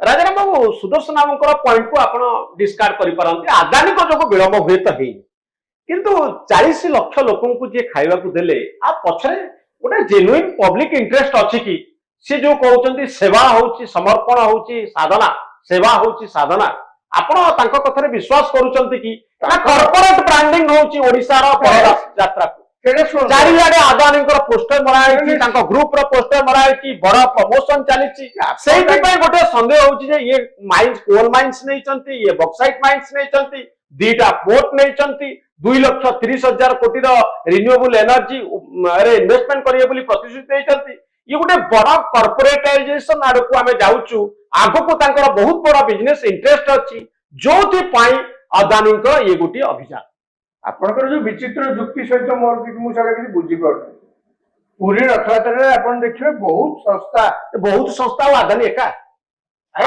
राजाराम बाबू Sudarshan बाबूଙ୍କର point को आपण discard करि पारंती अदानी को जो विलंब हुए तो है किंतु 40 लाख लोकन को जे खाइबा को देले आ पछरे गोटे जेन्युइन पब्लिक इंटरेस्ट अछि कि से जो कहउचंती सेवा होउची समर्पण होउची साधना सेवा होउची साधना आपण तांको कथरे विश्वास करूचंती कि कॉर्पोरेट ब्रांडिंग होउची ओडिसा रो परदास यात्रा चारिआडे अदानीଙ୍କର पोस्टर मराई तांको ग्रुप रो पोस्टर मराई बड़ प्रमोशन चली सेहि पय गोटे संदेह होउची जे ये माइंस कोल माइंस नै चंती ये बॉक्साइट माइंस नै चंती दीटा पोर्ट नै चंती 2,30,000 कोटी रो रिन्यूएबल एनर्जी रे इन्वेस्टमेंट करिए बोली प्रतिश्रुति नै चंती ये गोटे बड़ कॉर्पोरेटाइजेशन आड़ को आमे जाउचू आगो को तांकर बहुत बड़ बिजनेस इंटरेस्ट अछि जोथि पय अदानी को ये गोटे अभियान आपणकर जो विचित्र युक्ति सहित मोर किसी बुझी पार पूरी रथयात्रा आप देखिए बहुत संस्था अदानी एका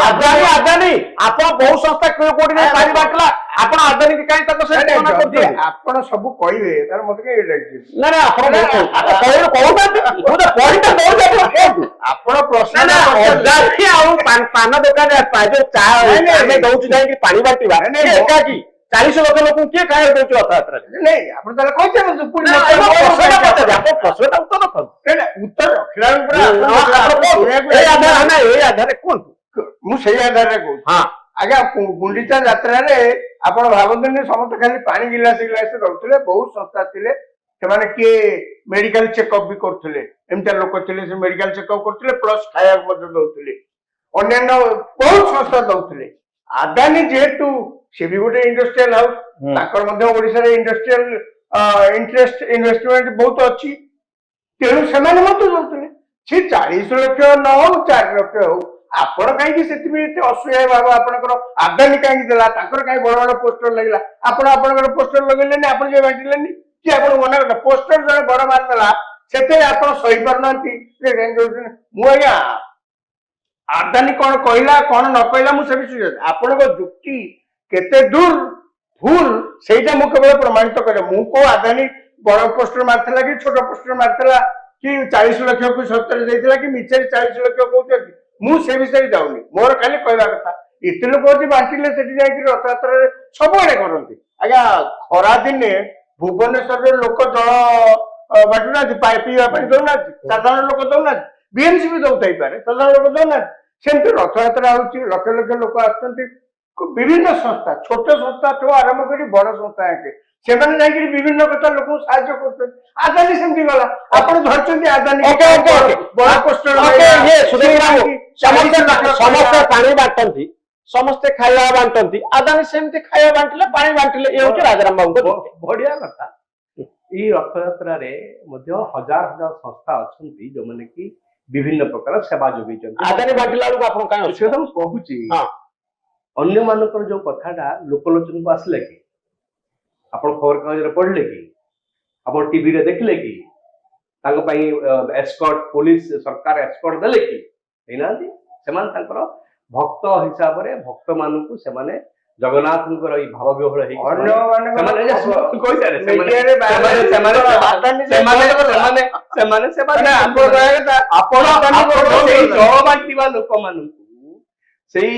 अदानी आप बहुत संस्था कोटी नहीं पारी बाटला आपण अदानी के काई तक से तुलना करते आपण सब कहबे तार मते के ना ना आपण कहबे कहू मु तो पॉइंट बोल जाते आपण प्रश्न ना अदानी आ पान दुकान पाजे चा हमें दउछ जाई कि पानी बाटीबा एका की 40 लाख लोक किए खाए दउछ रथयात्रा नहीं आपण ताले कहते न पूरी प्रश्नटा उत्तर उत्तर रखला ए आधार कोन मु सही आधार रे कहू हां आज्ञा गुंडीचा यात्रा रे आपण भाबंतनी समस्त खाली पानी गिलास गिलास दउथले बहुत संस्था थिले सेमाने के मेडिकल चेकअप भी करथले एमता लोक थिले से मेडिकल चेकअप करथले प्लस खाया मदद दउथले अन्य बहुत संस्था दउथले अदानी जेतु से भी गोटे इंडस्ट्रियल हाउस ताकर मध्य ओडिसा रे इंडस्ट्रियल इंटरेस्ट इन्वेस्टमेंट बहुत अच्छी तेणु सेमाने मत दउथले से 40 लाख न हो 4 लाख हो आपण कहीं से असुया भाव आपंकर आदानी कहीं देला कहीं बड़ बड़ पोस्टर लगे आपंकर पोस्टर लगे आप बांटिले कि आप मना कर पोस्टर जो बड़ मारदेला से आप सही पारना मुझे आदानी कौन कहला कौन न कहला मुझे आपण जुक्ति केते दूर भूल सेटा मु केवल प्रमाणित करे मु को आदानी बड़ पोस्टर मारथला कि छोट पोस्टर मारथला कि 40 लाख को सत्तर देथिला कि मिछे 40 लाख कहउछ मु से विषय जाऊनी मोर खाली कहवा कथा इतने लोक अच्छी बांटिले सेठी जाई रथयात्रा सब आड़े करती आज्ञा खरा दिने भुवनेश्वर लोक जल बांटुना पीवा दौना साधारण लोक दौना बीएमसी भी दौथाई पारे साधारण लोक दौना सेमती रथयात्रा होची लक्ष लक्ष लोक आसुचंती विभिन्न संस्था छोट संस्था ठू आरंभ करी बड़ संस्था आके सेमाने जाई विभिन्न कथा लोक साहाय्य करते आदानी सेमती गला आपण धरचंती आदानी बड़ पोस्टर ये समस्त पानी बांटती समस्ते खाଇବା बांटती आदानी सेमती खाଇବା बांटिले पानी बांटिले ये होची राजाराम बाबू बढ़िया कथा ई रथयात्रा रे मध्य हजार हजार संस्था अछंती जो माने कि विभिन्न प्रकार सेवा जोगैछन आदानी बांटिला लोक आपण काहे से हम कहूची हां अन्य मानकर जो कथाटा लोकलोचन को आसले कि आपण खबर कागज रे पढ़ले कि आपण टीवी रे देखले कि ताको पई एस्कॉर्ट पुलिस सरकार एस्कॉर्ट देले कि हैनांती सेमान तांकर भक्त हिसाब रे भक्त मानकु सेमाने जगन्नाथଙ୍କର ई भाव विहळ हे बांटिबा लोक मानकु सेही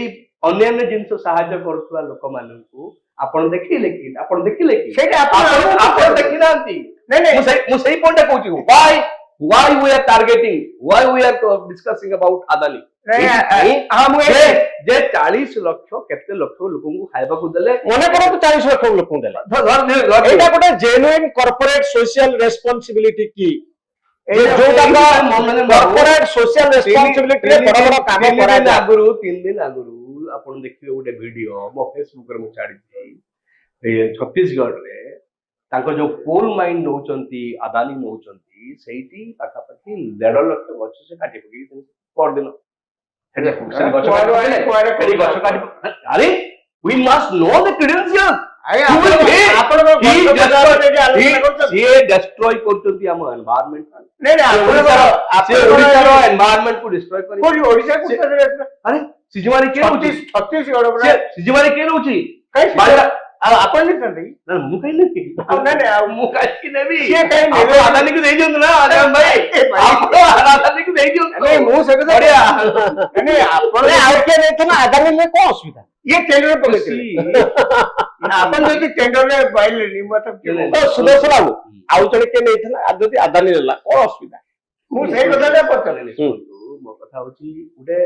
अन्य जिनस साहाय्य करुवा लोक मानकु आपण देखिले कि सेटा आपण देखि नांती नहीं मु सही point कहूची why we are targeting why we are discussing about adani जे 40 लाख केते लाख लोकन को खाइबा को देले मने करो तो 40 लाख लोकन को देले एटा गोटे जेन्युइन कॉर्पोरेट सोशल रिस्पांसिबिलिटी की जोटा कॉर्पोरेट सोशल रिस्पांसिबिलिटी रे बड़ बड़ काम करा आगुरु 3 दिन आगुरु आपण देखिबे गोटे वीडियो मो फेसबुक रे मु छाडी छी छत्तीसगढ़ रे तांको जो कोल माइन नौचंती अदानी नौचंती सेठी पाखापाखि 1.5 लाख गछ से काटी पकी पर दिन अरे we must know the credentials ये डिस्ट्रॉय करचंती हम एनवायरनमेंट एनवायरनमेंट को डिस्ट्रॉय कर ओडिसा अरे सिजमारी के होची छत्तीसगढ़ सिजमारी के होची ଆଉ ଆପଣ ନେଇଛନ୍ତି ନା ମୁଁ କାହିଁ ନେବି ଆଉ ନାଇଁ ନାଇଁ ଆଉ ମୁଁ କାହିଁକି ନେବି ସିଏ କାହିଁ ନେବେ? ଆପଣ ଆଦାନୀକୁ ଦେଇଦିଅନ୍ତୁ ନା ଆଦାମ ଭାଇ ଆପଣ ଆଦାନୀକୁ ଦେଇଦିଅନ୍ତୁ ନାଇଁ ମୁଁ ସେ କଥା ବଢିଆ। ନାଇଁ ଆପଣ ନାଇଁ, ଆଉ କିଏ ନେଇଥିଲେ ଆଦାନୀ ନେଲେ କଣ ଅସୁବିଧା? ଇଏ ଟେଣ୍ଡର ପକେଇଥିଲେ ଆପଣ ଯଦି ଟେଣ୍ଡରରେ ପାଇଲେନି ମତେ କିଏ ନାଇଁ, କହୁଛି? ତ ସୁଦର୍ଶନ ବାବୁ ଆଉ ଜଣେ କିଏ ନେଇଥିଲା ଆଉ ଯଦି ଆଦାନୀ ନେଲା କଣ ଅସୁବିଧା? ମୁଁ ସେଇ କଥାଟା ପଚାରିଲି ଶୁଣନ୍ତୁ ମୋ କଥା ହଉଛି ଗୋଟେ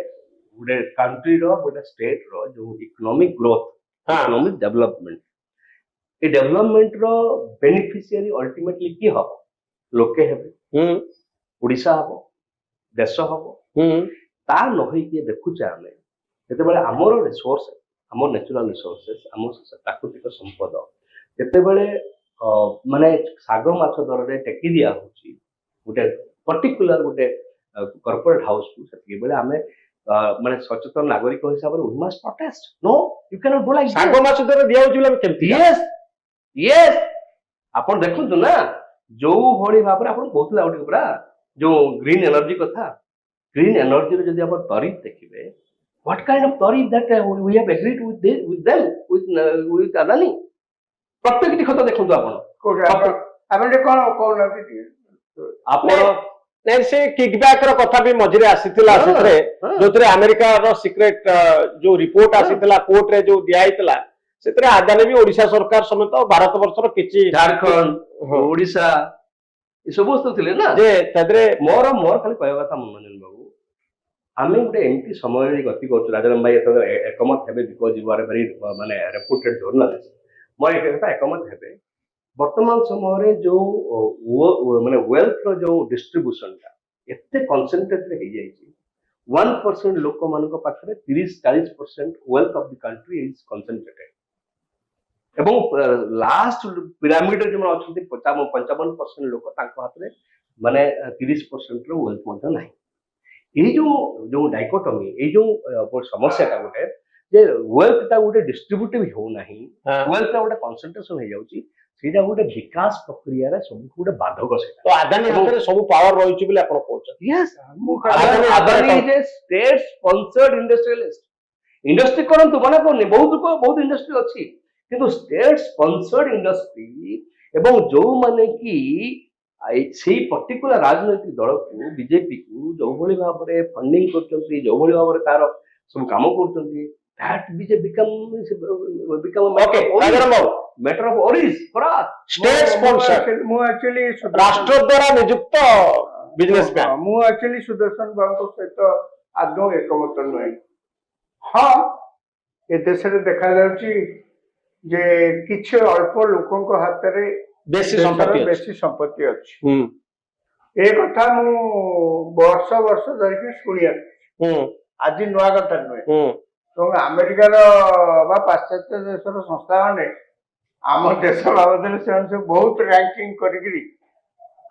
ଗୋଟେ କଣ୍ଟ୍ରିର ଗୋଟେ ଷ୍ଟେଟର ଯୋଉ ଇକୋନୋମିକ ଗ୍ରୋଥ ହଁ। ଇକୋନୋମିକ ଡେଭଲପମେଣ୍ଟ ଏ ଡେଭଲପମେଣ୍ଟର ବେନିଫିସିଆରୀ ଅଲ୍ଟିମେଟଲି କିଏ ହବ ଲୋକେ ହେବେ ହୁଁ ଓଡ଼ିଶା ହବ ଦେଶ ହବ ହୁଁ ତା ନ ହେଇକି ଦେଖୁଛେ ଆମେ ଯେତେବେଳେ ଆମର ରିସୋର୍ସ ଆମ ନ୍ୟାଚୁରାଲ ରିସୋର୍ସେସ୍ ଆମ ପ୍ରାକୃତିକ ସମ୍ପଦ ଯେତେବେଳେ ମାନେ ଶାଗ ମାଛ ଦରରେ ଟେକି ଦିଆ ହଉଛି ଗୋଟେ ପର୍ଟିକୁଲାର ଗୋଟେ କର୍ପୋରେଟ ହାଉସକୁ ସେତିକିବେଳେ ଆମେ ମାନେ ସଚେତନ ନାଗରିକ ହିସାବରେ we must protest. No, you cannot go like that. ଶାଗ ମାଛ ଦ୍ୱାରା ଦିଆହଉଛି ବୋଲି ଆମେ କେମିତି Yes, yes. ଆପଣ ଦେଖନ୍ତୁ ନା ଯୋଉ ଭଳି ଭାବରେ ଆପଣ କହୁଥିଲେ ଆଉ ଟିକେ ପୁରା ଯୋଉ ଗ୍ରୀନ ଏନର୍ଜି କଥା ଗ୍ରୀନ ଏନର୍ଜିରେ ଯଦି ଆପଣ ତରିଫ ଦେଖିବେ what kind of tariff that we have agreed with them with Adani ପ୍ରତ୍ୟେକଟି କଥା ଦେଖନ୍ତୁ ଆପଣ କୋଉଠି ଆପଣ ଟିକେ କଣ କହୁନାହାନ୍ତି ଟିକେ ଆପଣ ନାଇଁ ସେ କିକବ୍ୟାକ ର କଥା ବି ମଝିରେ ଆସିଥିଲା ହଁ, ସେଥିରେ ହଁ। ଯୋଉଥିରେ ଆମେରିକାର ସିକ୍ରେଟ ଯୋଉ ରିପୋର୍ଟ ହଁ। ଆସିଥିଲା କୋର୍ଟରେ ଯୋଉ ଦିଆହେଇଥିଲା ସେଥିରେ ଆଦାନୀ ବି ଓଡିଶା ସରକାର ସମେତ ଭାରତ ବର୍ଷର କିଛି ଝାଡଖଣ୍ଡ ହଁ। ଓଡିଶା ଏସବୁ ତ ଥିଲେ ନା ଯେ ତା ଦେହରେ ମୋର ଖାଲି କହିବା କଥା ମନୋରଞ୍ଜନ ବାବୁ ଆମେ ଗୋଟେ ଏମିତି ସମୟରେ ଗତି କରୁଛୁ ରାଜାରାମ ଭାଇ ଏଥର ଏକମତ ହେବେ ବିକଜ ୟୁ ଆର୍ ଭେରି ମାନେ ରେପୁଟେଡ୍ ଜର୍ଣ୍ଣାଲିଷ୍ଟ ମୋର ଏ କଥା ଏକମତ ହେବେ ବର୍ତ୍ତମାନ ସମୟରେ ଯୋଉ ମାନେ ୱେଲ୍ଥର ଯୋଉ ଡିଷ୍ଟ୍ରିବ୍ୟୁସନଟା ଏତେ କନସେନ୍ଟ୍ରେଟେଡ୍ ହେଇଯାଇଛି 1% ଲୋକମାନଙ୍କ ପାଖରେ 30-40% wealth of the country is concentrated ଏବଂ ଲାଷ୍ଟ ପିରାମିଡରେ ଯୋଉମାନେ ଅଛନ୍ତି 55% ଲୋକ ତାଙ୍କ ହାତରେ ମାନେ 30%ର ୱେଲ୍ଥ ମଧ୍ୟ ନାହିଁ ଏଇ ଯୋଉ ଡାଇକୋଟମି ଏଇ ଯୋଉ ସମସ୍ୟାଟା ଗୋଟେ ଯେ ୱେଲ୍ଥଟା ଗୋଟେ ଡିଷ୍ଟ୍ରିବ୍ୟୁଟିଭ ହେଉନାହିଁ ୱେଲ୍ଥଟା ଗୋଟେ କନସେନ୍ଟ୍ରେସନ ହେଇଯାଉଛି ସେଇଟା ଗୋଟେ ବିକାଶ ପ୍ରକ୍ରିୟାରେ ସବୁଠୁ ଗୋଟେ ବାଧକ ସେଇଟା ତ ଆଦାନୀ ହାତରେ ସବୁ ପାୱାର ରହିଛି ବୋଲି ଆପଣ କହୁଛନ୍ତି Yes, Adani- Adani is a state sponsored industrialist. Industry କରନ୍ତୁ ମନା କରୁନି ବହୁତ ଇଣ୍ଡଷ୍ଟ୍ରି ଅଛି କିନ୍ତୁ ଷ୍ଟେଟ୍ ସ୍ପନ୍ସର୍ଡ ଇଣ୍ଡଷ୍ଟ୍ରି ଏବଂ ଯୋଉମାନେ କି ସେଇ ପର୍ଟିକୁଲାର ରାଜନୈତିକ ଦଳକୁ ବିଜେପିକୁ ଯୋଉଭଳି ଭାବରେ ଫଣ୍ଡିଂ କରୁଛନ୍ତି ଯୋଉଭଳି ଭାବରେ ତାର ସବୁ କାମ କରୁଛନ୍ତି that become Okay, Rajaram babu matter of worries for us. State sponsor ମୁଁ ଆକ୍ଚୁଆଲି ରାଷ୍ଟ୍ର ଦ୍ୱାରା ନିଯୁକ୍ତ ବିଜନେସମ୍ୟାନ ମୁଁ ଆକ୍ଚୁଆଲି ସୁଦର୍ଶନ ବାବୁଙ୍କ ସହିତ ଆଦୌ ଏକମତ ନୁହେଁ ହଁ ଏ ଦେଶରେ ଦେଖାଯାଉଛି ଯେ କିଛି ଅଳ୍ପ ଲୋକଙ୍କ ହାତରେ ବେଶୀ ଦେଶର ସମ୍ପତ୍ତି ଅଛି ବେଶୀ ସମ୍ପତ୍ତି ଅଛି ହୁଁ ଏ କଥା ମୁଁ ବର୍ଷ ଧରିକି ଶୁଣି ଆସୁଛି ହୁଁ ଆଜି ନୂଆ କଥା ନୁହେଁ ହୁଁ ଏବଂ ଆମେରିକାର ବା ପାଶ୍ଚାତ୍ୟ ଦେଶର ସଂସ୍ଥାମାନେ ଆମ ଦେଶ ବାବଦରେ ସେମାନେ ସବୁ ବହୁତ ରାଙ୍କିଂ କରିକିରି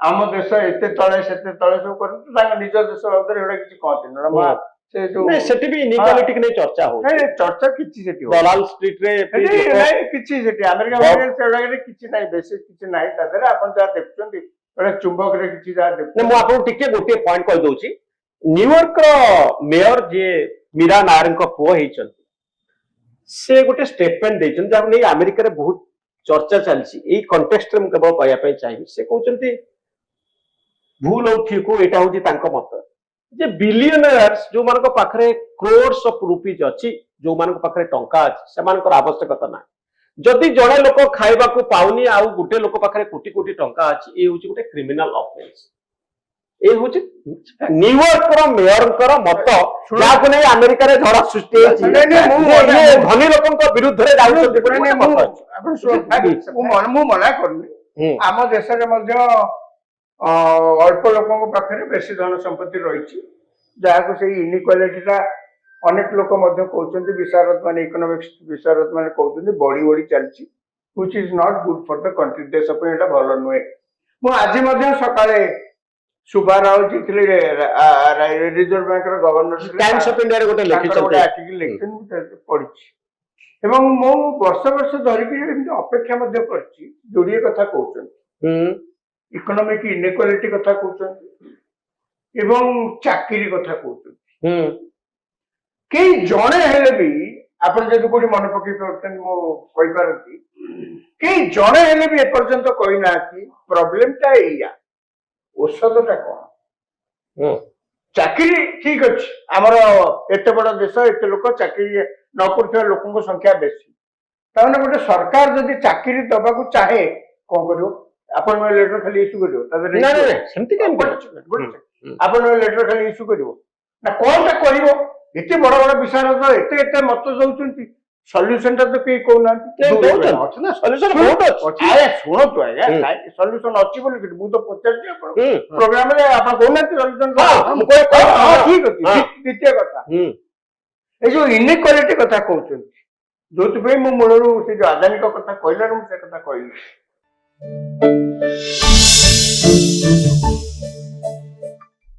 ଆମ ଦେଶ ଏତେ ତଳେ ସେତେ ତଳେ ସବୁ କରନ୍ତି ତାଙ୍କ ନିଜ ଦେଶ ବାବଦରେ ଏଗୁଡା କିଛି କହନ୍ତିନି ସେ ଯୋଉ ନାଇଁ ସେଠି ବି ଇନିକ୍ୱାଲିଟି ନେଇ ଚର୍ଚ୍ଚା ହଉଛି ନାଇଁ ଚର୍ଚ୍ଚା କିଛି ସେଠି ହଉନି। ଦଲାଲ ଷ୍ଟ୍ରିଟ ରେ ବି ସେଠି ଲୋକ- ନାଇଁ କିଛି ସେଠି ଆମେରିକା ସେଗୁଡାକରେ କିଛି ନାହିଁ ବେଶୀ କିଛି ନାହିଁ ତା ଦେହରେ ଆପଣ ଯାହା ଦେଖୁଛନ୍ତି ଗୋଟେ ଚୁମ୍ବକରେ କିଛି ଯାହା ନା, ଦେଖୁଛନ୍ତି ମୁଁ ଆପଣଙ୍କୁ ଟିକେ ଗୋଟିଏ ପଏଣ୍ଟ କହିଦଉଛି ନ୍ୟୁୟର୍କର ମେୟର ଯିଏ ମୀରା ନାୟରଙ୍କ ପୁଅ ହେଇଛନ୍ତି ସେ ଗୋଟେ ଷ୍ଟେଟମେଣ୍ଟ ଦେଇଛନ୍ତି ଯାହାକୁ ନେଇ ଆମେରିକାରେ ବହୁତ ଚର୍ଚ୍ଚା ଚାଲିଛି ଏଇ କଣ୍ଟେକ୍ସଟରେ ମୁଁ କେବଳ କହିବା ପାଇଁ ଚାହିଁବି ସେ କହୁଛନ୍ତି ଭୁଲ ହଉ ଠିକ ହଉ ଏଇଟା ହଉଛି ତାଙ୍କ ମତ ଯେ ବିଲିୟନର୍ସ ଯୋଉମାନଙ୍କ ପାଖରେ କ୍ରୋର୍ସ ଅଫ ରୁପିଜ ଅଛି ଯୋଉମାନଙ୍କ ପାଖରେ ଟଙ୍କା ଅଛି ସେମାନଙ୍କର ଆବଶ୍ୟକତା ନାହିଁ ଯଦି ଜଣେ ଲୋକ ଖାଇବାକୁ ପାଉନି ଆଉ ଗୋଟେ ଲୋକ ପାଖରେ କୋଟି କୋଟି ଟଙ୍କା ଅଛି ଏ ହଉଛି ଗୋଟେ କ୍ରିମିନାଲ ଅଫେନ୍ସ ଏ ହଉଛି ନ୍ୟୁୟର୍କର ମେୟରଙ୍କର ମତ ଯାହାକୁ ନେଇ ଆମେରିକାରେ ଝଡ଼ ସୃଷ୍ଟି ହେଇଛି ନାଇଁ, ନାଇଁ, ମୁଁ- ଯେ ଇଏ ଧନୀ ଲୋକଙ୍କ ବିରୁଦ୍ଧରେ ଯାଉଛନ୍ତି ବୋଲି ଗୋଟେ ମତ ଅଛି। ଆପଣ ଶୁଣନ୍ତୁ ମୁଁ ମନା କରୁନି ହୁଁ। ଆମ ଦେଶରେ ମଧ୍ୟ ଅଳ୍ପ ଲୋକଙ୍କ ପାଖରେ ବେଶୀ ଧନ ସମ୍ପତ୍ତି ରହିଛି ଯାହାକୁ ସେଇ ଇନିକ୍ୱାଲିଟିଟା ଅନେକ ଲୋକ ମଧ୍ୟ କହୁଛନ୍ତି ବିଶାରଦ ମାନେ ଇକୋନୋମିକ୍ସ ବିଶାରଦ ମାନେ କହୁଛନ୍ତି ବଢି ବଢି ଚାଲିଛି which is not good for the country ଦେଶ ପାଇଁ ଏଇଟା ଭଲ ନୁହେଁ ମୁଁ ଆଜି ମଧ୍ୟ ସକାଳେ ସୁଭା ରାଓ ଯିଏ ଥିଲେ ରିଜର୍ଭ ବ୍ୟାଙ୍କର ଗଭର୍ଣ୍ଣର ଟାଇମ୍ସ ଅଫ ଇଣ୍ଡିଆରେ ଗୋଟେ ଗୋଟେ ଲେଖିଛନ୍ତି ଆର୍ଟିକଲ ଲେଖିଛନ୍ତି ମୁଁ ପଢିଛି ଏବଂ ମୁଁ ବର୍ଷ ଧରିକି ଏମିତି ଅପେକ୍ଷା ମଧ୍ୟ କରିଛି ଯୋଡିଏ କଥା କହୁଛନ୍ତି ହୁଁ ଇକୋନୋମିକ ଇନଇକ୍ୱାଲିଟି କଥା କହୁଛନ୍ତି ଏବଂ ଚାକିରି କଥା କହୁଛନ୍ତି ହୁଁ କେହି ଜଣେ ହେଲେ ବି ଆପଣ ଯଦି କୋଉଠି ମନେ ପକେଇ ପାରୁଛନ୍ତି ମୁଁ କହିପାରନ୍ତି କେହି ଜଣେ ହେଲେ ବି ଏପର୍ଯ୍ୟନ୍ତ କହିନାହାନ୍ତି ପ୍ରୋବ୍ଲେମଟା ଏଇଆ, ଔଷଧଟା କଣ? ହୁଁ। ଚାକିରି ଠିକ ଅଛି, ଆମର ଏତେ ବଡ ଦେଶ, ଏତେ ଲୋକ, ଚାକିରି ନ କରୁଥିବା ଲୋକଙ୍କ ସଂଖ୍ୟା ବେଶୀ। ତାମାନେ ଗୋଟେ ସରକାର ଯଦି ଚାକିରି ଦବାକୁ ଚାହେଁ କଣ କରିବ? ଆପଣଙ୍କ ଲେଟର ଖାଲି ଇସ୍ୟୁ କରିବ, ତା ଦେହରେ ନା ନା ସେମିତି କେମିତି? ଆପଣଙ୍କ ଲେଟର ଖାଲି ଇସ୍ୟୁ କରିବ ନା କଣଟା କରିବ? ଏତେ ବଡ ବଡ ବିଶାରଦ ଏତେ ଏତେ ମତ ଦଉଛନ୍ତି, ସଲ୍ୟୁସନ ଟା ତ କେହି କହୁନାହାନ୍ତି। ଅଛି ନା ସଲ୍ୟୁସନ ବହୁତ ଅଛି। ଆରେ ଶୁଣନ୍ତୁ ଆଜ୍ଞା, ସଲ୍ୟୁସନ ଅଛି ବୋଲି ମୁଁ ତ ପଚାରୁଛି ଆପଣ ପ୍ରୋଗ୍ରାମରେ, ଆପଣ କହୁନାହାନ୍ତି ସଲ୍ୟୁସନ। ଠିକ ଅଛି। ଦ୍ୱିତୀୟ କଥା, ଏଇ ଯୋଉ ଇନଇକ୍ୱାଲିଟି କଥା କହୁଛନ୍ତି, ଯୋଉଥିପାଇଁ ମୁଁ ମୂଳରୁ ସେ ଯୋଉ ଆଦାନୀଙ୍କ କଥା କହିଲାରୁ ମୁଁ ସେ କଥା କହିଲି।